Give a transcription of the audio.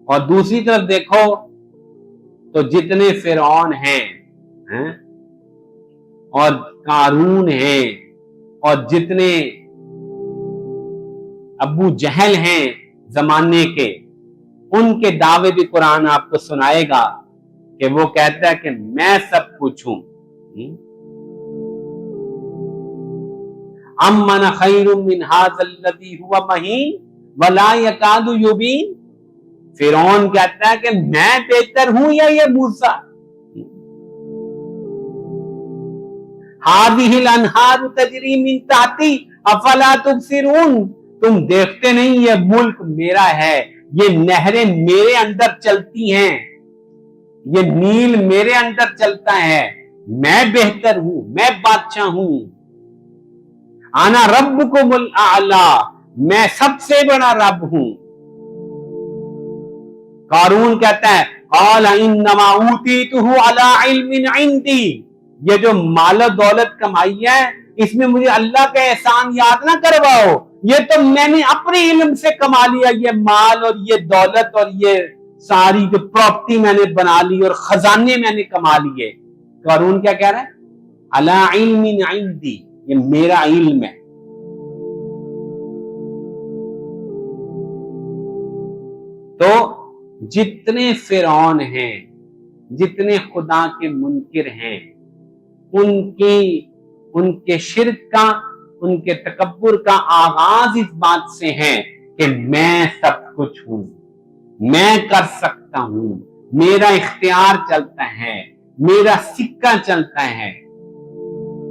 اور دوسری طرف دیکھو تو جتنے فرعون ہیں اور قارون ہیں اور جتنے ابو جہل ہیں زمانے کے، ان کے دعوے بھی قرآن آپ کو سنائے گا کہ وہ کہتا ہے کہ میں سب کچھ ہوں۔ امن خیر من ھذا الذی ھو مہین ولا یکاد یبین، فرعون کہتا ہے کہ میں بہتر ہوں یا یہ موسیٰ؟ ھذہ الانہار تجری من تحتی افلا تبصرون، تم دیکھتے نہیں یہ ملک میرا ہے، یہ نہریں میرے اندر چلتی ہیں، یہ نیل میرے اندر چلتا ہے، میں بہتر ہوں، میں بادشاہ ہوں، انا ربکم الاعلی، میں سب سے بڑا رب ہوں۔ قارون کہتا ہے قال انما اوتیتہ علی علم عندی، یہ جو مال و دولت کمائی ہے اس میں مجھے اللہ کا احسان یاد نہ کرواؤ، یہ تو میں نے اپنے علم سے کما لیا، یہ مال اور یہ دولت اور یہ ساری جو پراپرٹی میں نے بنا لی اور خزانے میں نے کما لیے۔ قارون کیا کہہ رہا ہے؟ علی علم عندی، یہ میرا علم ہے۔ تو جتنے فرعون ہیں، جتنے خدا کے منکر ہیں، ان کے شرک کا، ان کے تکبر کا آغاز اس بات سے ہے کہ میں سب کچھ ہوں، میں کر سکتا ہوں، میرا اختیار چلتا ہے، میرا سکہ چلتا ہے۔